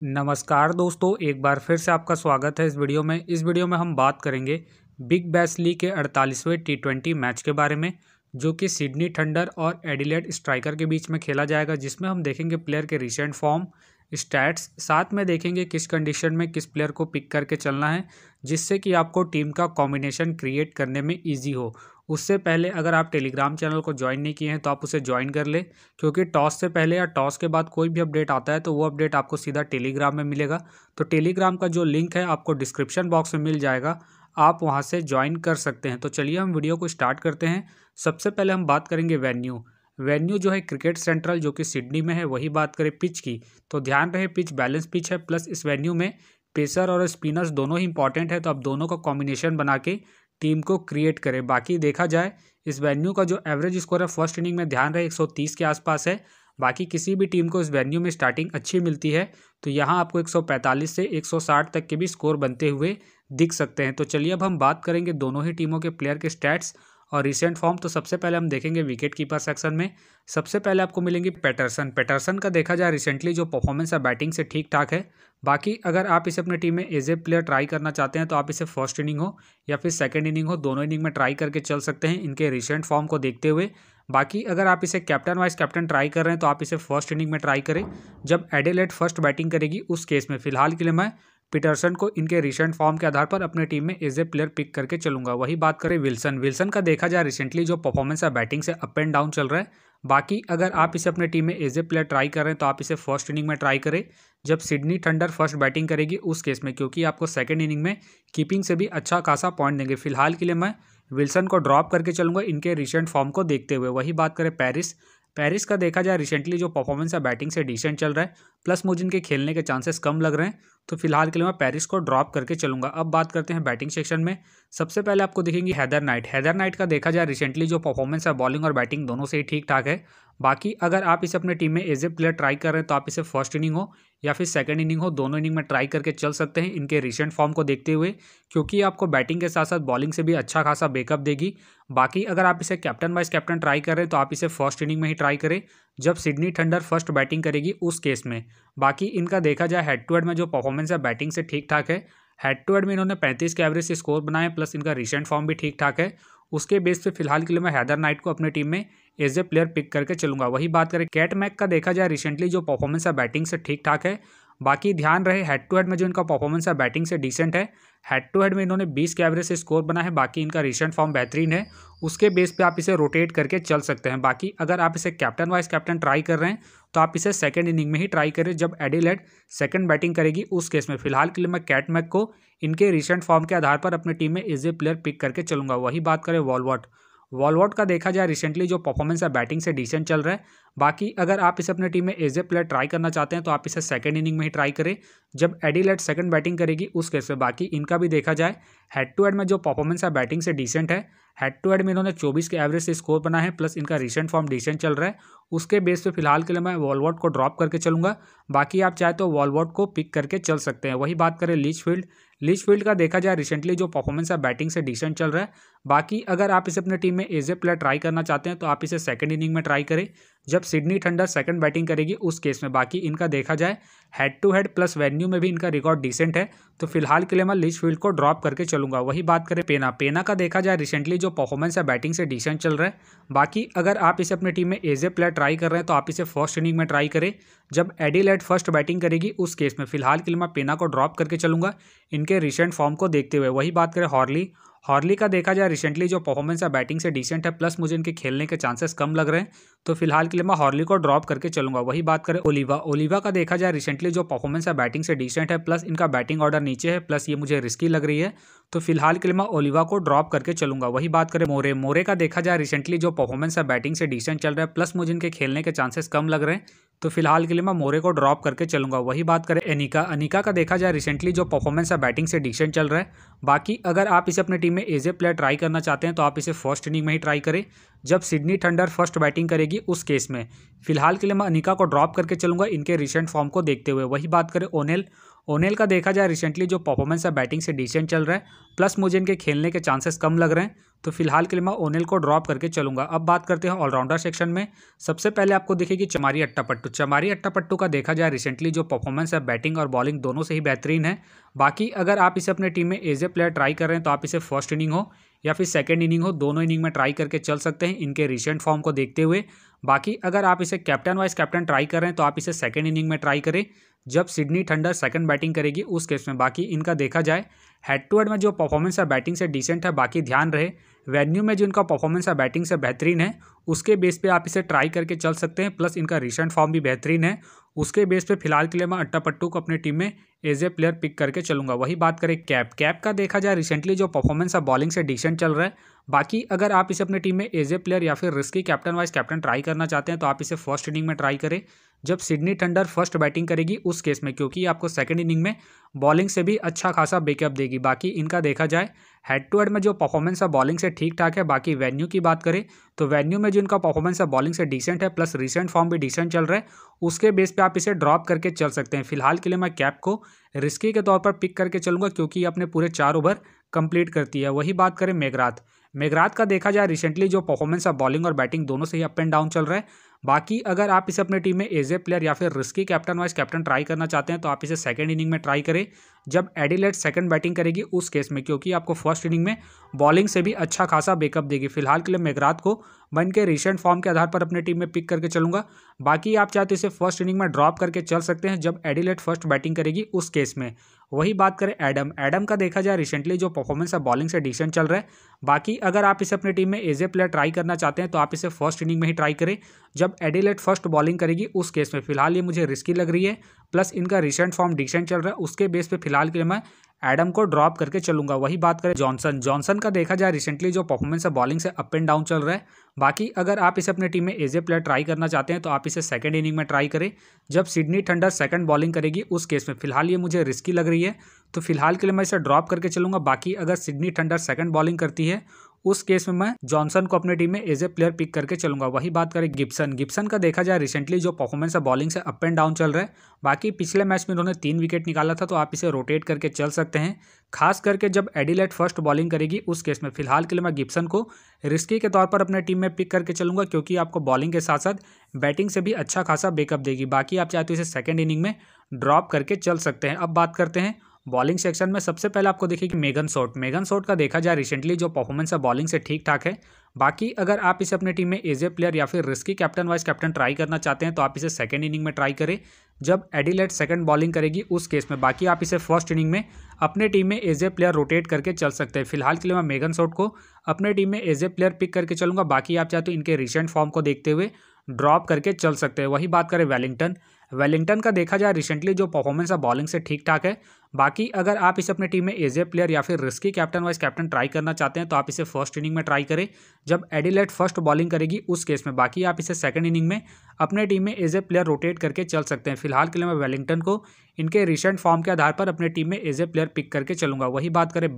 नमस्कार दोस्तों, एक बार फिर से आपका स्वागत है इस वीडियो में। इस वीडियो में हम बात करेंगे बिग बैश लीग के 48वें टी20 मैच के बारे में, जो कि सिडनी थंडर और एडिलेड स्ट्राइकर के बीच में खेला जाएगा, जिसमें हम देखेंगे प्लेयर के रिसेंट फॉर्म, स्टैट्स, साथ में देखेंगे किस कंडीशन में किस प्लेयर को पिक करके चलना है, जिससे कि आपको टीम का कॉम्बिनेशन क्रिएट करने में ईजी हो। उससे पहले अगर आप टेलीग्राम चैनल को ज्वाइन नहीं किए हैं तो आप उसे ज्वाइन कर ले, क्योंकि टॉस से पहले या टॉस के बाद कोई भी अपडेट आता है तो वो अपडेट आपको सीधा टेलीग्राम में मिलेगा। तो टेलीग्राम का जो लिंक है आपको डिस्क्रिप्शन बॉक्स में मिल जाएगा, आप वहां से ज्वाइन कर सकते हैं। तो चलिए हम वीडियो को स्टार्ट करते हैं। सबसे पहले हम बात करेंगे वेन्यू जो है क्रिकेट सेंट्रल, जो कि सिडनी में है। वही बात करें पिच की, तो ध्यान रहे पिच बैलेंस पिच है, प्लस इस वेन्यू में पेसर और स्पिनर्स दोनों ही इंपॉर्टेंट है, तो आप दोनों का कॉम्बिनेशन बना के टीम को क्रिएट करें। बाकी देखा जाए इस वेन्यू का जो एवरेज स्कोर है फर्स्ट इनिंग में, ध्यान रहे 130 के आसपास है। बाकी किसी भी टीम को इस वेन्यू में स्टार्टिंग अच्छी मिलती है तो यहाँ आपको 145 से 160 तक के भी स्कोर बनते हुए दिख सकते हैं। तो चलिए अब हम बात करेंगे दोनों ही टीमों के प्लेयर के स्टैट्स और रिसेंट फॉर्म। तो सबसे पहले हम देखेंगे विकेट कीपर सेक्शन में। सबसे पहले आपको मिलेंगे पैटरसन का देखा जाए रिसेंटली जो परफॉर्मेंस है बैटिंग से ठीक ठाक है। बाकी अगर आप इसे अपने टीम में एज ए प्लेयर ट्राई करना चाहते हैं तो आप इसे फर्स्ट इनिंग हो या फिर सेकंड इनिंग हो, दोनों इनिंग में ट्राई करके चल सकते हैं इनके रिसेंट फॉर्म को देखते हुए। बाकी अगर आप इसे कैप्टन वाइस कैप्टन ट्राई कर रहे हैं तो आप इसे फर्स्ट इनिंग में ट्राई करें जब एडिलेड फर्स्ट बैटिंग करेगी। उस केस में फिलहाल के लिए मैं पीटरसन को इनके रिसेंट फॉर्म के आधार पर अपने टीम में एज ए प्लेयर पिक करके चलूंगा। वही बात करें विल्सन का देखा जाए रिसेंटली जो परफॉर्मेंस है बैटिंग से अप एंड डाउन चल रहा है। बाकी अगर आप इसे अपने टीम में एज ए प्लेयर ट्राई कर रहे हैं तो आप इसे फर्स्ट इनिंग में ट्राई करें जब सिडनी थंडर फर्स्ट बैटिंग करेगी उस केस में, क्योंकि आपको सेकंड इनिंग में कीपिंग से भी अच्छा खासा पॉइंट देंगे। फिलहाल के लिए मैं विल्सन को ड्रॉप करके चलूंगा इनके रिसेंट फॉर्म को देखते हुए। वही बात करें पेरिस का देखा जाए रिसेंटली जो परफॉर्मेंस है बैटिंग से डिसेंट चल रहा है, प्लस मुझे इनके खेलने के चांसेस कम लग रहे हैं, तो फिलहाल के लिए मैं पेरिस को ड्रॉप करके चलूंगा। अब बात करते हैं बैटिंग सेक्शन में। सबसे पहले आपको दिखेंगी हैदर नाइट का देखा जाए रिसेंटली जो परफॉर्मेंस है बॉलिंग और बैटिंग दोनों से ही ठीक ठाक है। बाकी अगर आप इसे अपने टीम में एज ए प्लेयर ट्राई कर रहे हैं तो आप इसे फर्स्ट इनिंग हो या फिर सेकंड इनिंग हो, दोनों इनिंग में ट्राई करके चल सकते हैं इनके रिसेंट फॉर्म को देखते हुए, क्योंकि आपको बैटिंग के साथ साथ बॉलिंग से भी अच्छा खासा बैकअप देगी। बाकी अगर आप इसे कैप्टन वाइस कैप्टन ट्राई कर रहे हैं तो आप इसे फर्स्ट इनिंग में ही ट्राई करें जब सिडनी थंडर फर्स्ट बैटिंग करेगी उस केस में। बाकी इनका देखा जाए हेड टू हेड में जो परफॉर्मेंस है बैटिंग से ठीक ठाक है। हेड टू हेड में इन्होंने 35 के एवरेज से स्कोर बनाए, प्लस इनका रिसेंट फॉर्म भी ठीक ठाक है। उसके बेस पे फिलहाल के लिए मैं हैदर नाइट को अपने टीम में एज ए प्लेयर पिक करके चलूंगा। वही बात करें कैट मैक का देखा जाए रिसेंटली जो परफॉर्मेंस है बैटिंग से ठीक ठाक है। बाकी ध्यान रहे हेड टू हेड में जो इनका परफॉर्मेंस है बैटिंग से डिसेंट है। हेड टू हेड में इन्होंने 20 के एवरेज से स्कोर बना है, बाकी इनका रिसेंट फॉर्म बेहतरीन है। उसके बेस पे आप इसे रोटेट करके चल सकते हैं। बाकी अगर आप इसे कैप्टन वाइस कैप्टन ट्राई कर रहे हैं तो आप इसे सेकंड इनिंग में ही ट्राई करें जब एडिलेड सेकंड बैटिंग करेगी उस केस में। फिलहाल के लिए मैं कैट मैक को इनके रिसेंट फॉर्म के आधार पर अपनी टीम में एज ए प्लेयर पिक करके चलूंगा। वही बात करें वॉलवॉट का देखा जाए रिसेंटली जो परफॉर्मेंस है बैटिंग से डिसेंट चल रहा है। बाकी अगर आप इसे अपने टीम में एज ए प्लेयर ट्राई करना चाहते हैं तो आप इसे सेकंड इनिंग में ही ट्राई करें जब एडिलेड सेकंड बैटिंग करेगी उस केस में। बाकी इनका भी देखा जाए हेड टू हेड में जो परफॉर्मेंस है बैटिंग से डिसेंट है। हेड टू हेड में इन्होंने 24 के एवरेज से स्कोर बना है, प्लस इनका रिसेंट फॉर्म डिसेंट चल रहा है। उसके बेस पे फिलहाल के लिए मैं वॉलवॉट को ड्रॉप करके चलूंगा। बाकी आप चाहे तो वॉलवॉट को पिक करके चल सकते हैं। वही बात करें लीचफील्ड का देखा जाए रिसेंटली जो परफॉर्मेंस है बैटिंग से डिसेंट चल रहा है। बाकी अगर आप इसे अपने टीम में एज ए प्लेयर ट्राई करना चाहते हैं तो आप इसे सेकंड इनिंग में ट्राई करें जब सिडनी थंडर सेकंड बैटिंग करेगी उस केस में। बाकी इनका देखा जाए head to head plus venue में भी इनका रिकॉर्ड डिसेंट है, तो फिलहाल के लिए मैं लीचफील्ड को ड्रॉप करके चलूंगा। वही बात करें पेना का देखा जाए रिसेंटली जो परफॉर्मेंस है बैटिंग से डिसेंट चल रहा है। बाकी अगर आप इसे अपनी टीम में एज ए प्लेयर ट्राई कर रहे हैं तो आप इसे फर्स्ट इनिंग में ट्राई करें जब एडिलेड फर्स्ट बैटिंग करेगी उस केस में। फिलहाल के लिए मैं पेना को ड्रॉप करके चलूंगा इनके रिसेंट फॉर्म को देखते हुए। वही बात करें हॉर्ली का देखा जाए रिसेंटली जो परफॉर्मेंस है बैटिंग से डिसेंट है, प्लस मुझे इनके खेलने के चांसेस कम लग रहे हैं, तो फिलहाल के लिए मैं हॉर्ली को ड्रॉप करके चलूंगा। वही बात करें ओलिवा का देखा जाए रिसेंटली जो परफॉर्मेंस है बैटिंग से डिसेंट है, प्लस इनका बैटिंग ऑर्डर नीचे है, प्लस ये मुझे रिस्की लग रही है, तो फिलहाल के लिए मैं ओलिवा को ड्रॉप करके चलूंगा। वही बात करें मोरे का देखा जाए रिसेंटली जो परफॉर्मेंस है बैटिंग से डिसेंट चल रहा है, प्लस मुझे इनके खेलने के चांसेस कम लग रहे हैं, तो फिलहाल के लिए मैं मोरे को ड्रॉप करके चलूंगा। वही बात करें अनिका का देखा जाए रिसेंटली जो परफॉर्मेंस है बैटिंग से डिसेंट चल रहा है। बाकी अगर आप इसे अपनी टीम में एज ए प्लेयर ट्राई करना चाहते हैं तो आप इसे फर्स्ट इनिंग में ही ट्राई करें जब सिडनी थंडर फर्स्ट बैटिंग करेगी उस केस में। फिलहाल के लिए मैं अनिका को ड्रॉप करके चलूंगा इनके रिसेंट फॉर्म को देखते हुए। वही बात करें ओनेल का देखा जाए रिसेंटली जो परफॉर्मेंस है बैटिंग से डिसेंट चल रहा है, प्लस मुझे इनके खेलने के चांसेस कम लग रहे हैं, तो फिलहाल के लिए मैं ओनेल को ड्रॉप करके चलूंगा। अब बात करते हैं ऑलराउंडर सेक्शन में। सबसे पहले आपको दिखेगी चमारी अट्टापट्टू। चमारी अट्टापट्टू का देखा जाए रिसेंटली जो परफॉर्मेंस है बैटिंग और बॉलिंग दोनों से ही बेहतरीन है। बाकी अगर आप इसे अपने टीम में एज ए प्लेयर ट्राई कर रहे हैं तो आप इसे फर्स्ट इनिंग हो या फिर सेकंड इनिंग हो, दोनों इनिंग में ट्राई करके चल सकते हैं इनके रिसेंट फॉर्म को देखते हुए। बाकी अगर आप इसे कैप्टन वाइस कैप्टन ट्राई कर रहे हैं तो आप इसे सेकंड इनिंग में ट्राई करें जब सिडनी थंडर सेकंड बैटिंग करेगी उस केस में। बाकी इनका देखा जाए हेड टू हेड में जो परफॉर्मेंस है बैटिंग से डिसेंट है। बाकी ध्यान रहे वेन्यू में जो इनका परफॉर्मेंस है बैटिंग से बेहतरीन है, उसके बेस पे आप इसे ट्राई करके चल सकते हैं, प्लस इनका रिसेंट फॉर्म भी बेहतरीन है। उसके बेस पे फिलहाल के लिए मैं अट्टापट्टू को अपनी टीम में एज ए प्लेयर पिक करके चलूंगा। वही बात करें कैप का देखा जाए रिसेंटली जो परफॉर्मेंस है बॉलिंग से डिसेंट चल रहा है। बाकी अगर आप इसे अपनी टीम में एज ए प्लेयर या फिर risky captain vice captain try करना चाहते हैं तो आप इसे फर्स्ट इनिंग में ट्राई करें जब सिडनी थंडर फर्स्ट बैटिंग करेगी उस केस में, क्योंकि आपको सेकंड इनिंग में बॉलिंग से भी अच्छा खासा बैकअप देगी। बाकी इनका देखा जाए हेड टू हेड में जो परफॉर्मेंस है बॉलिंग से ठीक ठाक है। बाकी वेन्यू की बात करें तो वेन्यू में जो इनका परफॉर्मेंस है बॉलिंग से डिसेंट है, प्लस रिसेंट फॉर्म भी डिसेंट चल रहा है, उसके बेस पे आप इसे ड्रॉप करके चल सकते हैं। फिलहाल के लिए मैं कैप को रिस्की के तौर पर पिक करके चलूंगा क्योंकि अपने पूरे 4 ओवर कंप्लीट करती है। वही बात करें मेघरात का देखा जाए रिसेंटली जो परफॉर्मेंस है बॉलिंग और बैटिंग दोनों से ही अप एंड डाउन चल रहा है। बाकी अगर आप इसे अपने टीम में एज ए प्लेयर या फिर risky captain vice captain try करना चाहते हैं तो आप इसे सेकंड इनिंग में ट्राई करें जब एडिलेड सेकंड बैटिंग करेगी उस केस में, क्योंकि आपको फर्स्ट इनिंग में बॉलिंग से भी अच्छा खासा बैकअप देगी। फिलहाल के लिए मेघरात को मैं इनके रिसेंट फॉर्म के आधार पर अपनी टीम में पिक करके चलूंगा। बाकी आप चाहते इसे फर्स्ट इनिंग में ड्रॉप करके चल सकते हैं जब एडिलेड फर्स्ट बैटिंग करेगी उस केस में। वही बात करें एडम का देखा जाए रिसेंटली जो परफॉर्मेंस है बॉलिंग से डिसेंट चल रहा है। बाकी अगर आप इसे अपनी टीम में एज ए प्लेयर ट्राई करना चाहते हैं तो आप इसे फर्स्ट इनिंग में ही ट्राई करें जब एडिलेड फर्स्ट बॉलिंग करेगी उस केस में। फिलहाल ये मुझे रिस्की लग रही है, प्लस इनका रिसेंट फॉर्म डिसेंट चल रहा है, उसके बेस पे फिलहाल के लिए मैं एडम को ड्रॉप करके चलूंगा। वही बात करें जॉनसन का देखा जाए रिसेंटली जो परफॉर्मेंस है बॉलिंग से अप एंड डाउन चल रहा है। बाकी अगर आप इसे अपने टीम में एज ए प्लेयर ट्राई करना चाहते हैं तो आप इसे सेकंड इनिंग में ट्राई करें जब सिडनी थंडर सेकंड बॉलिंग करेगी उस केस में। फिलहाल ये मुझे रिस्की लग रही है तो फिलहाल के लिए मैं इसे ड्रॉप करके चलूंगा। बाकी अगर सिडनी थंडर सेकंड बॉलिंग करती है उस केस में मैं जॉनसन को अपने टीम में एज ए प्लेयर पिक करके चलूंगा। वही बात करें गिब्सन का देखा जाए रिसेंटली जो परफॉर्मेंस है बॉलिंग से अप एंड डाउन चल रहा है। बाकी पिछले मैच में उन्होंने 3 विकेट निकाला था तो आप इसे रोटेट करके चल सकते हैं, खास करके जब एडिलेड फर्स्ट बॉलिंग करेगी उस केस में। फिलहाल के लिए मैं गिब्सन को रिस्की के तौर पर अपने टीम में पिक करके चलूंगा क्योंकि आपको बॉलिंग के साथ साथ बैटिंग से भी अच्छा खासा बैकअप देगी। बाकी आप चाहते हो इसे सेकंड इनिंग में ड्रॉप करके चल सकते हैं। अब बात करते हैं बॉलिंग सेक्शन में। सबसे पहले आपको देखिए मेगन शॉट का देखा जाए रिसेंटली जो परफॉर्मेंस है बॉलिंग से ठीक ठाक है। बाकी अगर आप इसे अपने टीम में एज ए प्लेयर या फिर risky captain vice captain try करना चाहते हैं तो आप इसे सेकंड इनिंग में ट्राई करें जब एडिलेड सेकंड बॉलिंग करेगी उस केस में। बाकी आप इसे फर्स्ट इनिंग में अपने टीम में एज ए प्लेयर रोटेट करके चल सकते हैं। फिलहाल के लिए मैं मेगन शॉट को अपने टीम में एज ए प्लेयर पिक करके चलूंगा। बाकी आप चाहते हो इनके रिसेंट फॉर्म को देखते हुए ड्रॉप करके चल सकते हैं। वही बात करें वेलिंगटन का देखा जाए रिसेंटली जो परफॉर्मेंस है बॉलिंग से ठीक ठाक है। बाकी अगर आप इसे अपने टीम में एज ए प्लेयर या फिर risky captain vice captain try करना चाहते हैं तो आप इसे फर्स्ट इनिंग में ट्राई करें जब एडिलेड फर्स्ट बॉलिंग करेगी उस केस में। बाकी आप इसे सेकंड इनिंग में अपने टीम में एज ए प्लेयर रोटेट करके चल सकते हैं। फिलहाल के लिए मैं वेलिंगटन को इनके रिसेंट फॉर्म के आधार पर अपने टीम में एज ए प्लेयर पिक करके चलूंगा। वही बात करें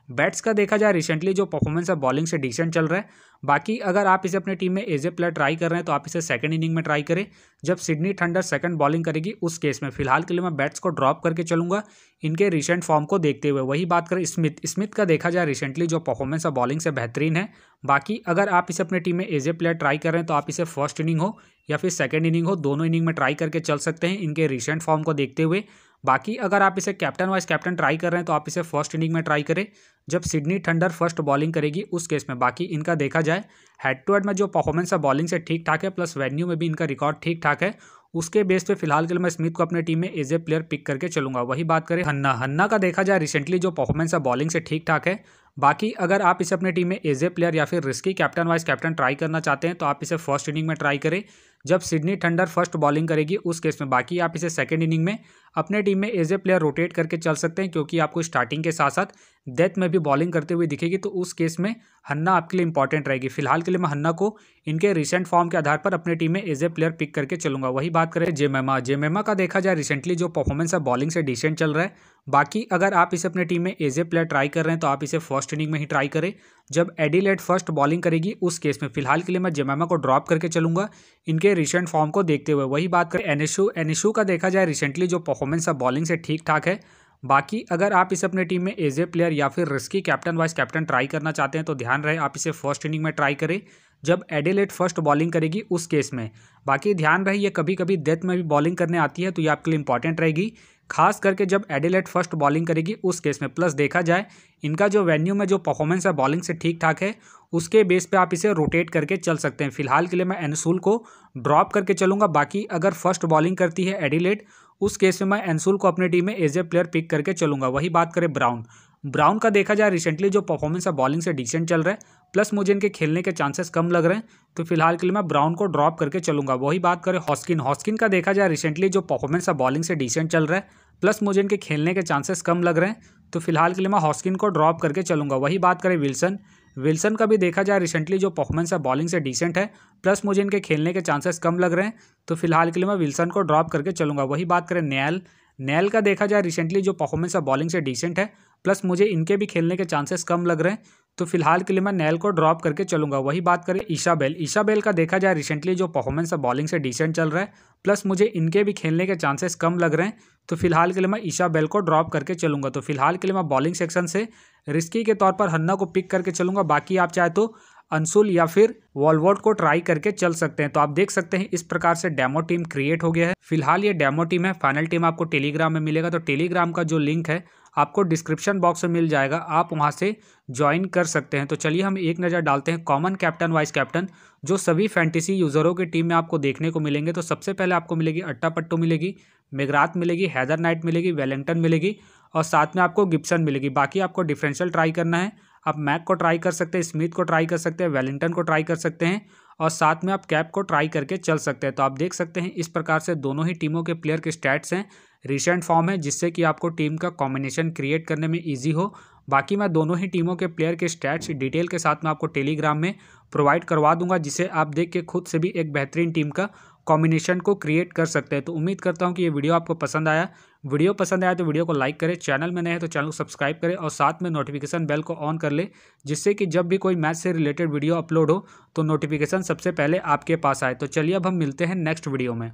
बैट्स का देखा जाए रिसेंटली जो परफॉर्मेंस है बॉलिंग से डिसेंट चल रहा है। बाकी अगर आप इसे अपने टीम में एज ए प्लेयर ट्राई कर रहे हैं तो आप इसे सेकंड इनिंग में ट्राई करें जब सिडनी थंडर सेकंड बॉलिंग करेगी उस केस में। फिलहाल के लिए मैं बैट्स को ड्रॉप करके चलूंगा इनके रिसेंट फॉर्म को देखते हुए। वही बात करें स्मिथ का देखा जाए रिसेंटली जो परफॉर्मेंस है बॉलिंग से बेहतरीन है। बाकी अगर आप इसे अपने टीम में एज ए प्लेयर ट्राई कर रहे हैं तो आप इसे फर्स्ट इनिंग हो या फिर सेकंड इनिंग हो, दोनों इनिंग में ट्राई करके चल सकते हैं इनके रिसेंट फॉर्म को देखते हुए। बाकी अगर आप इसे कैप्टन वाइस कैप्टन ट्राई कर रहे हैं तो आप इसे फर्स्ट इनिंग में ट्राई करें जब सिडनी थंडर फर्स्ट बॉलिंग करेगी उस केस में। बाकी इनका देखा जाए हेड टू हेड में जो परफॉर्मेंस है बॉलिंग से ठीक ठाक है, प्लस वेन्यू में भी इनका रिकॉर्ड ठीक ठाक है, उसके बेस पे फिलहाल के लिए मैं स्मिथ को अपने टीम में एज ए प्लेयर पिक करके चलूंगा। वही बात करें हन्ना का देखा जाए रिसेंटली जो परफॉर्मेंस है बॉलिंग से ठीक ठाक है। बाकी अगर आप इसे अपने टीम में एज ए प्लेयर या फिर risky captain vice captain try करना चाहते हैं तो आप इसे फर्स्ट इनिंग में ट्राई करें जब सिडनी थंडर फर्स्ट बॉलिंग करेगी उस केस में। बाकी आप इसे सेकंड इनिंग में अपने टीम में एज ए प्लेयर रोटेट करके चल सकते हैं क्योंकि आपको स्टार्टिंग के साथ साथ डेथ में भी बॉलिंग करते हुए दिखेगी, तो उस केस में हन्ना आपके लिए इंपॉर्टेंट रहेगी। फिलहाल के लिए मैं हन्ना को इनके रिसेंट फॉर्म के आधार पर अपने टीम में एज ए प्लेयर पिक करके चलूंगा। वही बात करें जेमेमा का देखा जाए रिसेंटली जो परफॉर्मेंस है बॉलिंग से डिसेंट चल रहा है। बाकी अगर आप इसे अपने टीम में एज ए प्लेयर ट्राई कर रहे हैं तो आप इसे फर्स्ट इनिंग में ही ट्राई करें जब एडिलेड फर्स्ट बॉलिंग करेगी उस केस में। फिलहाल के लिए मैं जेमेमा को ड्रॉप करके चलूंगा इनके रिसेंट फॉर्म को देखते हुए। वही बात करें एनएसयू का देखा जाए रिसेंटली जो परफॉर्मेंस है बॉलिंग से ठीक ठाक है। बाकी अगर आप इसे अपने टीम में एज ए प्लेयर या फिर risky captain vice captain try करना चाहते हैं तो ध्यान रहे आप इसे फर्स्ट इनिंग में ट्राई करें जब एडिलेड फर्स्ट बॉलिंग करेगी उस केस में। बाकी ध्यान रहे ये कभी कभी डेथ में भी बॉलिंग करने आती है तो ये आपके लिए इंपॉर्टेंट रहेगी, खास करके जब एडिलेड फर्स्ट बॉलिंग करेगी उस केस में। प्लस देखा जाए इनका जो वेन्यू में जो परफॉर्मेंस है बॉलिंग से ठीक ठाक है, उसके बेस पे आप इसे रोटेट करके चल सकते हैं। फिलहाल के लिए मैं एनसूल को ड्रॉप करके चलूंगा। बाकी अगर फर्स्ट बॉलिंग करती है एडिलेड उस केस में मैं एनसूल को अपने टीम में एज ए प्लेयर पिक करके चलूंगा। वही बात करें ब्राउन का देखा जाए रिसेंटली जो परफॉर्मेंस है बॉलिंग से डिसेंट चल रहा है, प्लस मुझे इनके खेलने के चांसेस कम लग रहे हैं तो फिलहाल के लिए मैं ब्राउन को ड्रॉप करके चलूंगा। वही बात करें हॉस्किन का देखा जाए रिसेंटली जो परफॉर्मेंस है बॉलिंग से डिसेंट चल रहा है, प्लस मुझे इनके खेलने के चांसेस कम लग रहे हैं तो फिलहाल के लिए मैं हॉस्किन को ड्रॉप करके चलूंगा। वही बात करें विल्सन का भी देखा जाए रिसेंटली जो परफॉर्मेंस है बॉलिंग से डिसेंट है, प्लस मुझे इनके खेलने के चांसेस कम लग रहे हैं तो फिलहाल के लिए मैं विल्सन को ड्रॉप करके चलूंगा। वही बात करें नैल का देखा जाए रिसेंटली जो परफॉर्मेंस है बॉलिंग से डिसेंट है, प्लस मुझे इनके भी खेलने के चांसेस कम लग रहे हैं तो फिलहाल के लिए मैं नैल को ड्रॉप करके चलूंगा। वही बात करें ईशाबेल का देखा जाए रिसेंटली जो परफॉर्मेंस है बॉलिंग से डिसेंट चल रहा है, प्लस मुझे इनके भी खेलने के चांसेस कम लग रहे हैं तो फिलहाल के लिए मैं ईशाबेल को ड्रॉप करके चलूंगा। तो फिलहाल के लिए मैं बॉलिंग सेक्शन से रिस्की के तौर पर हन्ना को पिक करके चलूंगा। बाकी आप चाहे तो अंशुल या फिर वॉलवर्ड को ट्राई करके चल सकते हैं। तो आप देख सकते हैं इस प्रकार से डेमो टीम क्रिएट हो गया है। फिलहाल ये डेमो टीम है, फाइनल टीम आपको टेलीग्राम में मिलेगा। तो टेलीग्राम का जो लिंक है आपको डिस्क्रिप्शन बॉक्स में मिल जाएगा, आप वहां से ज्वाइन कर सकते हैं। तो चलिए हम एक नज़र डालते हैं कॉमन कैप्टन वाइस कैप्टन जो सभी फैंटेसी यूजरों की टीम में आपको देखने को मिलेंगे। तो सबसे पहले आपको मिलेगी अट्टापट्टू मिलेगी, मेगराथ मिलेगी, हैदर नाइट मिलेगी, वेलिंगटन मिलेगी और साथ में आपको गिब्सन मिलेगी। बाकी आपको डिफरेंशियल ट्राई करना है, आप मैक को ट्राई कर सकते हैं, स्मिथ को ट्राई कर सकते हैं, वेलिंगटन को ट्राई कर सकते हैं और साथ में आप कैप को ट्राई करके चल सकते हैं। तो आप देख सकते हैं इस प्रकार से दोनों ही टीमों के प्लेयर के स्टैट्स हैं, रिसेंट फॉर्म है, जिससे कि आपको टीम का कॉम्बिनेशन क्रिएट करने में ईजी हो। बाकी मैं दोनों ही टीमों के प्लेयर के स्टैट्स डिटेल के साथ में आपको टेलीग्राम में प्रोवाइड करवा दूंगा, जिसे आप देख के खुद से भी एक बेहतरीन टीम का कॉम्बिनेशन को क्रिएट कर सकते हैं। तो उम्मीद करता हूं कि ये वीडियो आपको पसंद आया। वीडियो पसंद आया तो वीडियो को लाइक करें, चैनल में नए हैं तो चैनल को सब्सक्राइब करें और साथ में नोटिफिकेशन बेल को ऑन कर ले, जिससे कि जब भी कोई मैच से रिलेटेड वीडियो अपलोड हो तो नोटिफिकेशन सबसे पहले आपके पास आए। तो चलिए अब हम मिलते हैं नेक्स्ट वीडियो में।